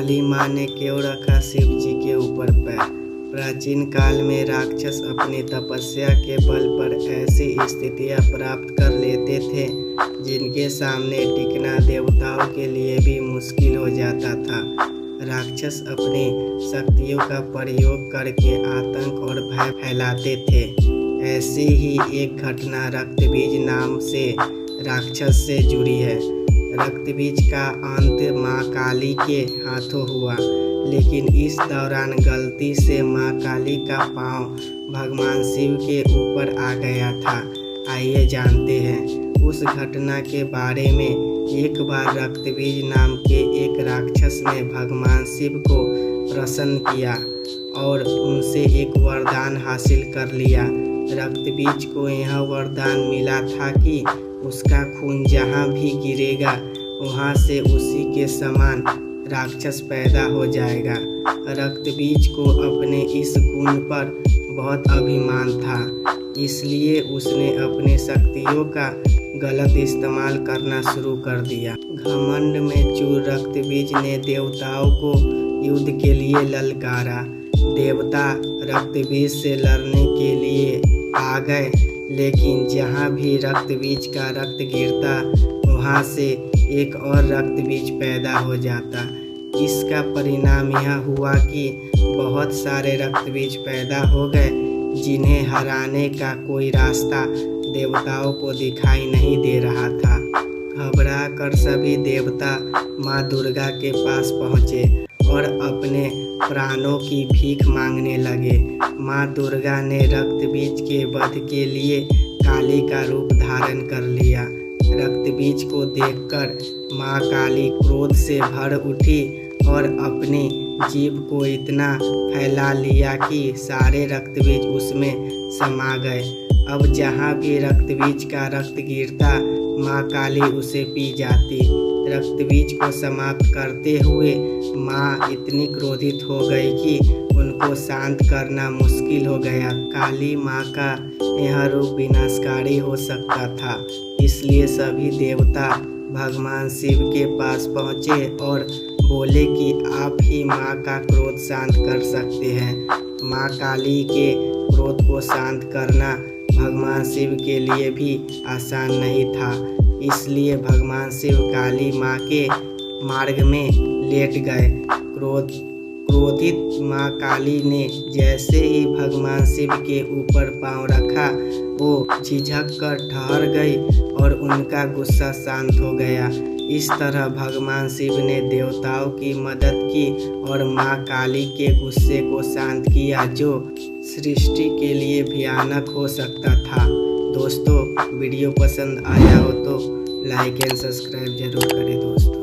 काली माँ ने क्यों रखा शिव जी के ऊपर पैर। प्राचीन काल में राक्षस अपनी तपस्या के बल पर ऐसी स्थितियां प्राप्त कर लेते थे जिनके सामने टिकना देवताओं के लिए भी मुश्किल हो जाता था। राक्षस अपनी शक्तियों का प्रयोग करके आतंक और भय फैलाते थे। ऐसी ही एक घटना रक्तबीज नाम से राक्षस से जुड़ी है। रक्तबीज का अंत माँ काली के हाथों हुआ, लेकिन इस दौरान गलती से माँ काली का पांव भगवान शिव के ऊपर आ गया था। आइए जानते हैं उस घटना के बारे में। एक बार रक्तबीज नाम के एक राक्षस ने भगवान शिव को प्रसन्न किया और उनसे एक वरदान हासिल कर लिया। रक्तबीज को यह वरदान मिला था कि उसका खून जहाँ भी गिरेगा वहाँ से उसी के समान राक्षस पैदा हो जाएगा। रक्तबीज को अपने इस गुण पर बहुत अभिमान था, इसलिए उसने अपनी शक्तियों का गलत इस्तेमाल करना शुरू कर दिया। घमंड में चूर रक्तबीज ने देवताओं को युद्ध के लिए ललकारा। देवता रक्तबीज से लड़ने के लिए आ गए, लेकिन जहाँ भी रक्तबीज का रक्त गिरता वहाँ से एक और रक्तबीज पैदा हो जाता। इसका परिणाम यह हुआ कि बहुत सारे रक्तबीज पैदा हो गए जिन्हें हराने का कोई रास्ता देवताओं को दिखाई नहीं दे रहा था। घबरा कर सभी देवता माँ दुर्गा के पास पहुँचे और अपने प्राणों की भीख मांगने लगे। माँ दुर्गा ने रक्तबीज के वध के लिए काली का रूप धारण कर लिया। रक्तबीज को देखकर माँ काली क्रोध से भर उठी और अपनी जीभ को इतना फैला लिया कि सारे रक्तबीज उसमें समा गए। अब जहाँ भी रक्तबीज का रक्त गिरता माँ काली उसे पी जाती। रक्तबीज को समाप्त करते हुए माँ इतनी क्रोधित हो गई कि उनको शांत करना मुश्किल हो गया। काली माँ का यह रूप विनाशकारी हो सकता था, इसलिए सभी देवता भगवान शिव के पास पहुँचे और बोले कि आप ही माँ का क्रोध शांत कर सकते हैं। माँ काली के क्रोध को शांत करना भगवान शिव के लिए भी आसान नहीं था, इसलिए भगवान शिव काली माँ के मार्ग में लेट गए। क्रोधित माँ काली ने जैसे ही भगवान शिव के ऊपर पांव रखा वो झिझक कर ठहर गई और उनका गुस्सा शांत हो गया। इस तरह भगवान शिव ने देवताओं की मदद की और माँ काली के गुस्से को शांत किया, जो सृष्टि के लिए भयानक हो सकता था। दोस्तों, वीडियो पसंद आया हो तो लाइक एंड सब्सक्राइब जरूर करें दोस्तों।